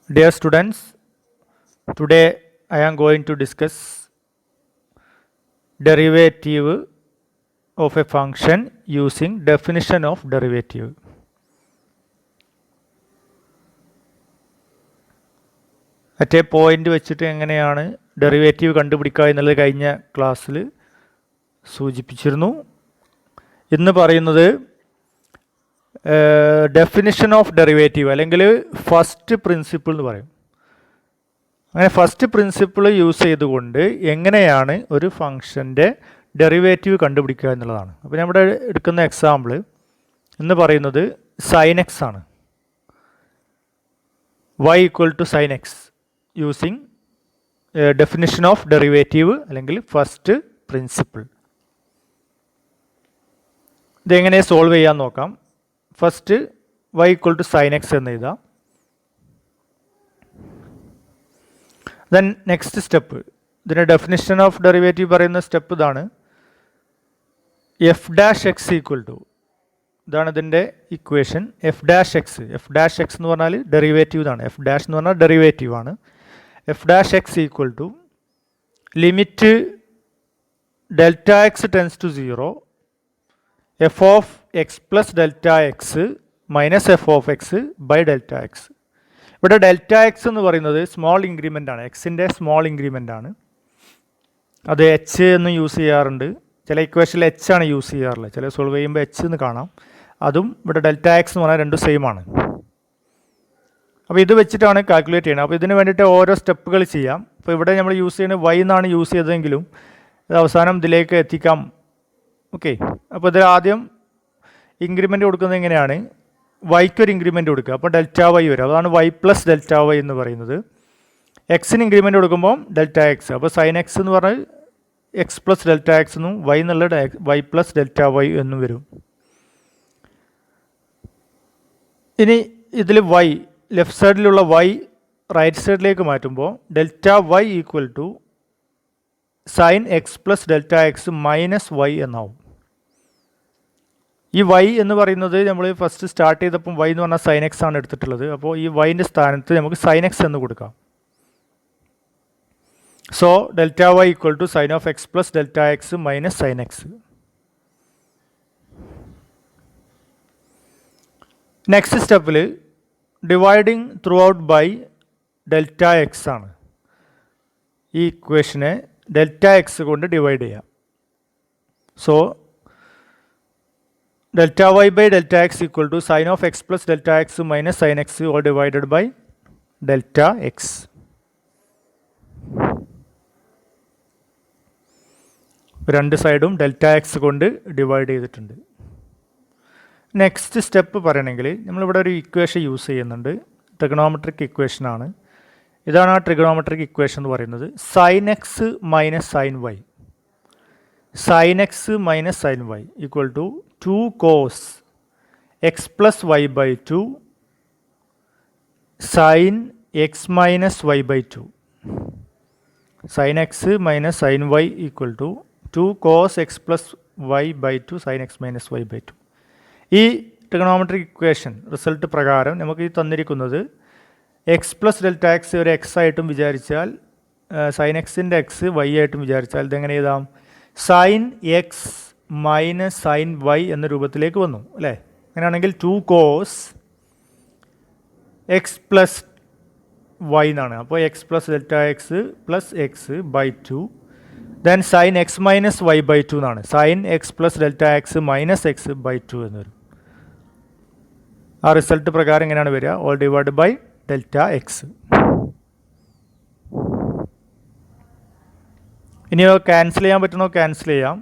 Dear students, today I am going to discuss derivative of a function using definition of derivative. At a point വെച്ചിട്ട് എങ്ങനെയാണ് derivative കണ്ടുപിടിക്കുക എന്നുള്ളത് കഴിഞ്ഞ ക്ലാസ്സിൽ സൂചിപ്പിച്ചിരുന്നു. ഇന്ന് പറയുന്നത് ഡെഫിനിഷൻ ഓഫ് ഡെറിവേറ്റീവ് അല്ലെങ്കിൽ ഫസ്റ്റ് പ്രിൻസിപ്പിൾ എന്ന് പറയും. അങ്ങനെ ഫസ്റ്റ് പ്രിൻസിപ്പിൾ യൂസ് ചെയ്തുകൊണ്ട് എങ്ങനെയാണ് ഒരു ഫംഗ്ഷൻ്റെ ഡെറിവേറ്റീവ് കണ്ടുപിടിക്കുക എന്നുള്ളതാണ്. അപ്പോൾ നമ്മുടെ എടുക്കുന്ന എക്സാമ്പിൾ എന്ന് പറയുന്നത് സൈൻ എക്സ് ആണ്. y equal to sine x using definition of derivative അല്ലെങ്കിൽ ഫസ്റ്റ് പ്രിൻസിപ്പിൾ. ഇതെങ്ങനെ സോൾവ് ചെയ്യാൻ നോക്കാം. First y equal to sine X എന്ന് എഴുതാം. ദെൻ നെക്സ്റ്റ് സ്റ്റെപ്പ്, ഇതിൻ്റെ ഡെഫിനിഷൻ ഓഫ് ഡെറിവേറ്റീവ് പറയുന്ന സ്റ്റെപ്പ് ഇതാണ്. F dash x equal to, ഇതാണ് ഇതിൻ്റെ ഇക്വേഷൻ. എഫ് ഡാഷ് എക്സ് എന്ന് പറഞ്ഞാൽ ഡെറിവേറ്റീവ് ഇതാണ്. എഫ് ഡാഷ് എന്ന് പറഞ്ഞാൽ ഡെറിവേറ്റീവ് ആണ്. F dash x equal to limit delta x tends to 0 f of X plus delta X minus f of x by delta x. ഇവിടെ delta x എന്ന് പറയുന്നത് small increment ആണ്, എക്സിൻ്റെ small increment ആണ്. അത് എച്ച് എന്ന് use ചെയ്യാറുണ്ട്, ചില ഇക്വേഷനിൽ എച്ച് ആണ് യൂസ് ചെയ്യാറുള്ളത്, ചില സോൾവ് ചെയ്യുമ്പോൾ എച്ച് എന്ന് കാണാം. അതും ഇവിടെ ഡെൽറ്റ എക്സ് എന്ന് പറഞ്ഞാൽ രണ്ടും സെയിം ആണ്. അപ്പോൾ ഇത് വെച്ചിട്ടാണ് കാൽക്കുലേറ്റ് ചെയ്യുന്നത്. അപ്പോൾ ഇതിന് വേണ്ടിയിട്ട് ഓരോ സ്റ്റെപ്പുകൾ ചെയ്യാം. അപ്പോൾ ഇവിടെ നമ്മൾ യൂസ് ചെയ്യുന്നത് വൈ എന്നാണ് യൂസ് ചെയ്തതെങ്കിലും ഇത് അവസാനം ഇതിലേക്ക് എത്തിക്കാം. ഓക്കെ, അപ്പോൾ ഇതിൽ ആദ്യം ഇൻക്രിമെൻ്റ് കൊടുക്കുന്നത് എങ്ങനെയാണ്, വൈക്ക് ഒരു ഇൻക്രിമെൻ്റ് കൊടുക്കുക, അപ്പോൾ ഡെൽറ്റ വൈ വരും. അതാണ് വൈ പ്ലസ് ഡെൽറ്റ വൈ എന്ന് പറയുന്നത്. എക്സിന് ഇൻക്രിമെൻ്റ് കൊടുക്കുമ്പോൾ ഡെൽറ്റ എക്സ്, അപ്പോൾ സൈൻ എക്സ് എന്ന് പറഞ്ഞാൽ എക്സ് പ്ലസ് ഡെൽറ്റ എക്സ് എന്നും വൈ എന്നുള്ള വൈ പ്ലസ് ഡെൽറ്റ വൈ എന്നും വരും. ഇനി ഇതിൽ വൈ ലെഫ്റ്റ് സൈഡിലുള്ള വൈ റൈറ്റ് സൈഡിലേക്ക് മാറ്റുമ്പോൾ delta Y equal to sine x plus delta X minus y എന്നാവും. ഈ വൈ എന്ന് പറയുന്നത് നമ്മൾ ഫസ്റ്റ് സ്റ്റാർട്ട് ചെയ്തപ്പം വൈ എന്ന് പറഞ്ഞാൽ സൈൻ എക്സ് ആണ് എടുത്തിട്ടുള്ളത്. അപ്പോൾ ഈ വൈൻ്റെ സ്ഥാനത്ത് നമുക്ക് സൈൻ എക്സ് എന്ന് കൊടുക്കാം. So delta Y equal to sine of X plus delta X minus sine X. Next സ്റ്റെപ്പിൽ dividing through out by delta X ആണ്. ഈ ഇക്വേഷനെ ഡെൽറ്റ എക്സ് കൊണ്ട് ഡിവൈഡ് ചെയ്യാം. So delta Y by delta X equal to sine of X plus delta X minus sine X all divided by delta X. രണ്ട് സൈഡും delta X കൊണ്ട് divide ചെയ്തിട്ടുണ്ട്. Next step പറയണമെങ്കിൽ നമ്മളിവിടെ ഒരു ഇക്വേഷൻ യൂസ് ചെയ്യുന്നുണ്ട്, ട്രിഗണോമെട്രിക് ഇക്വേഷനാണ്. ഇതാണ് ആ ട്രിഗണോമെട്രിക് ഇക്വേഷൻ എന്ന് പറയുന്നത്. Sine x minus sine y, sine x minus sine y equal to 2 cos x plus y by 2 sine x minus y by 2. Sine x minus sine y equal to 2 cos x plus y by 2 sine x minus y by 2. ഈ trigonometric equation result പ്രകാരം നമുക്ക് ഈ തന്നിരിക്കുന്നത് x plus delta x ഒരു x ആയിട്ടും വിചാരിച്ചാൽ sign എക്സിൻ്റെ X Y ആയിട്ടും വിചാരിച്ചാൽ ഇതെങ്ങനെ എഴുതാം, sine x minus sine y എന്ന രൂപത്തിലേക്ക് വന്നു അല്ലേ. അങ്ങനെയാണെങ്കിൽ 2 cos എക്സ് പ്ലസ് വൈ എന്നാണ്. അപ്പോൾ x plus delta x plus x by 2 then sine x minus y by 2 എന്നാണ്. Sine x plus delta X minus x by 2 എന്ന് വരും. ആ റിസൾട്ട് പ്രകാരം എങ്ങനെയാണ് വരിക, all divide by delta x. ഇനിയോ ക്യാൻസൽ ചെയ്യാൻ പറ്റണോ ക്യാൻസൽ ചെയ്യാം,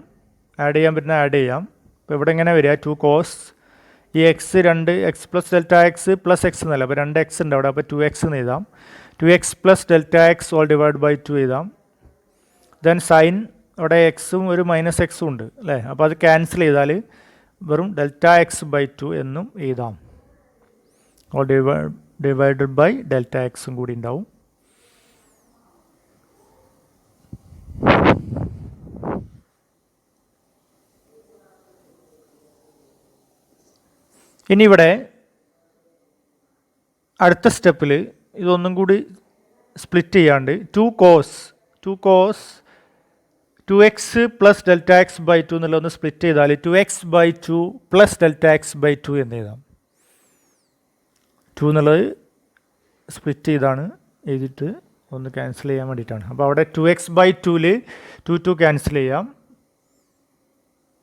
ആഡ് ചെയ്യാൻ പറ്റുന്ന ആഡ് ചെയ്യാം. അപ്പോൾ ഇവിടെ എങ്ങനെ വരിക, 2 cos ഈ എക്സ് രണ്ട് X plus delta x plus X എന്നല്ല, അപ്പോൾ 2 എക്സ് ഉണ്ട് അവിടെ, അപ്പോൾ 2x എന്ന് എഴുതാം. 2x plus delta x all divide by 2 എഴുതാം. ദെൻ സൈൻ അവിടെ എക്സും ഒരു മൈനസ് എക്സും ഉണ്ട് അല്ലേ, അപ്പോൾ അത് ക്യാൻസൽ ചെയ്താൽ വെറും ഡെൽറ്റ എക്സ് ബൈ 2 എന്നും എഴുതാം. ഓൾ ഡിവൈഡഡ് ബൈ ഡെൽറ്റ എക്സും കൂടി ഉണ്ടാവും. ഇനി ഇവിടെ അടുത്ത സ്റ്റെപ്പിൽ ഇതൊന്നും കൂടി സ്പ്ലിറ്റ് ചെയ്യാണ്ട് 2x plus delta x by 2 എന്നുള്ള ഒന്ന് സ്പ്ലിറ്റ് ചെയ്താൽ 2x/2 plus delta x by 2 എന്ന് എഴുതാം. 2 എന്നുള്ളത് സ്പ്ലിറ്റ് ചെയ്താണ് എഴുതിയിട്ട് ഒന്ന് ക്യാൻസൽ ചെയ്യാൻ വേണ്ടിയിട്ടാണ്. അപ്പോൾ അവിടെ 2x/2ൽ 2 ക്യാൻസൽ ചെയ്യാം.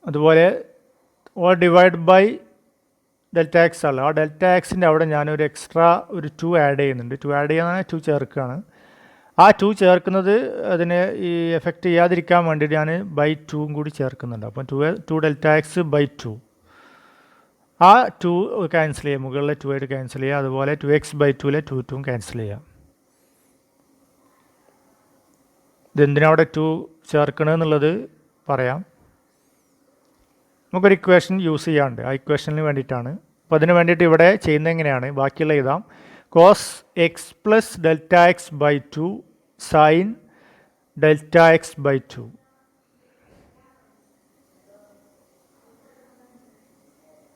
അതുപോലെ all divide by delta X ആണ്. ആ ഡെൽറ്റ എക്സിൻ്റെ അവിടെ ഞാനൊരു എക്സ്ട്രാ ഒരു 2 ആഡ് ചെയ്യുന്നുണ്ട്. 2 ആഡ് ചെയ്യാൻ 2 ചേർക്കുകയാണ്. ആ 2 ചേർക്കുന്നത് അതിനെ ഈ എഫക്റ്റ് ചെയ്യാതിരിക്കാൻ വേണ്ടിയിട്ട് ഞാൻ ബൈ 2 കൂടി ചേർക്കുന്നുണ്ട്. അപ്പം 2 ഡെൽറ്റ എക്സ് ബൈ 2 ആ 2 ക്യാൻസൽ ചെയ്യുക, മുകളിലെ 2 ആയിട്ട് ക്യാൻസൽ ചെയ്യുക. അതുപോലെ 2x/2ലെ 2 ക്യാൻസൽ ചെയ്യുക. ഇതെന്തിനാ അവിടെ 2 ചേർക്കണമെന്നുള്ളത് പറയാം. നമുക്കൊരു ഇക്വേഷൻ യൂസ് ചെയ്യാണ്ട്, ആ ഇക്വേഷന് വേണ്ടിയിട്ടാണ്. അപ്പോൾ അതിന് വേണ്ടിയിട്ട് ഇവിടെ ചെയ്യുന്നത് എങ്ങനെയാണ്, ബാക്കിയുള്ള എഴുതാം. cos x plus delta x by 2 sine delta x by 2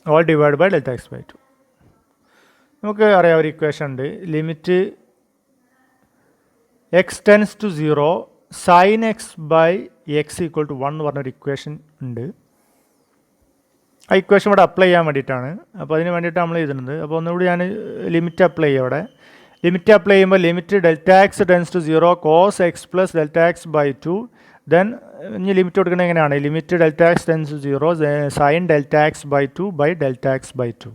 all divide by delta x by 2. നമുക്ക് അറിയാം ഒരു ഇക്വേഷൻ ഉണ്ട്. Limit x tends to 0 sine x by x equal to 1 എന്ന് പറഞ്ഞൊരു ഇക്വേഷൻ ഉണ്ട്. ആ ഇക്വേഷൻ ഇവിടെ അപ്ലൈ ചെയ്യാൻ വേണ്ടിയിട്ടാണ്. അപ്പോൾ അതിന് വേണ്ടിയിട്ട് നമ്മൾ എഴുതുന്നത്. അപ്പോൾ ഒന്നുകൂടി ഞാൻ ലിമിറ്റ് അപ്ലൈ ചെയ്യാം. അവിടെ ലിമിറ്റ് അപ്ലൈ ചെയ്യുമ്പോൾ limit delta x tends to 0 cos x plus delta x by 2 then ഇനി ലിമിറ്റ് കൊടുക്കുന്നത് എങ്ങനെയാണ്, limit delta x tends to 0 sine delta x by 2 by delta x by 2.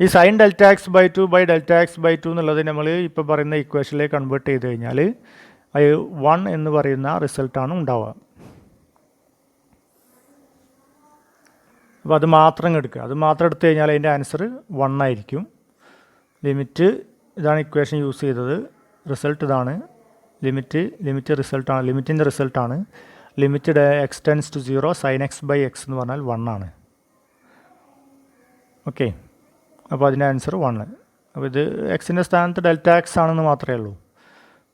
ഈ sine delta x by 2 by delta x by 2 എന്നുള്ളത് നമ്മൾ ഇപ്പോൾ പറയുന്ന ഇക്വേഷനിലേക്ക് convert ചെയ്ത് കഴിഞ്ഞാൽ 1 എന്ന് പറയുന്ന റിസൾട്ടാണ് ഉണ്ടാവുക. അപ്പോൾ അത് മാത്രം എടുക്കുക. അത് മാത്രം എടുത്തു കഴിഞ്ഞാൽ അതിൻ്റെ ആൻസർ 1 ആയിരിക്കും. ലിമിറ്റ് ഇതാണ് ഇക്വേഷൻ യൂസ് ചെയ്തത്. റിസൾട്ട് ഇതാണ്. ലിമിറ്റ് റിസൾട്ടാണ്, ലിമിറ്റിൻ്റെ റിസൾട്ടാണ്. Limit x tends to 0 sine x by x എന്ന് പറഞ്ഞാൽ 1 ആണ്. ഓക്കെ, അപ്പോൾ അതിൻ്റെ ആൻസർ 1. അപ്പോൾ ഇത് എക്സിൻ്റെ സ്ഥാനത്ത് ഡെൽറ്റ എക്സ് ആണെന്ന് മാത്രമേ ഉള്ളൂ.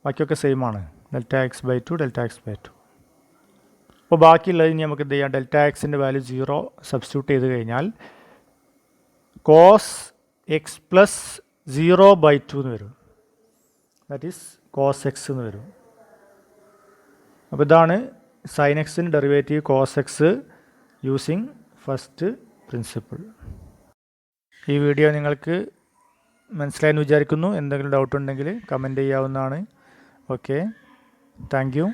ബാക്കിയൊക്കെ സെയിം ആണ്. Delta x by 2 delta x by 2. അപ്പോൾ ബാക്കിയുള്ളത് ഇനി നമുക്ക് എന്ത് ചെയ്യാം, ഡെൽറ്റ എക്സിൻ്റെ വാല്യൂ 0 സബ്സ്റ്റിറ്റ്യൂട്ട് ചെയ്ത് കഴിഞ്ഞാൽ കോസ് എക്സ് പ്ലസ് 0/2 എന്ന് വരും. ദാറ്റ് ഈസ് കോസ് എക്സ് എന്ന് വരും. അപ്പോൾ ഇതാണ് സൈൻ എക്സിൻ്റെ derivative cos x using first principle. ഈ വീഡിയോ നിങ്ങൾക്ക് മനസ്സിലായെന്ന് വിചാരിക്കുന്നു. എന്തെങ്കിലും ഡൗട്ട് ഉണ്ടെങ്കിൽ കമൻറ്റ് ചെയ്യാവുന്നതാണ്. Okay, thank U.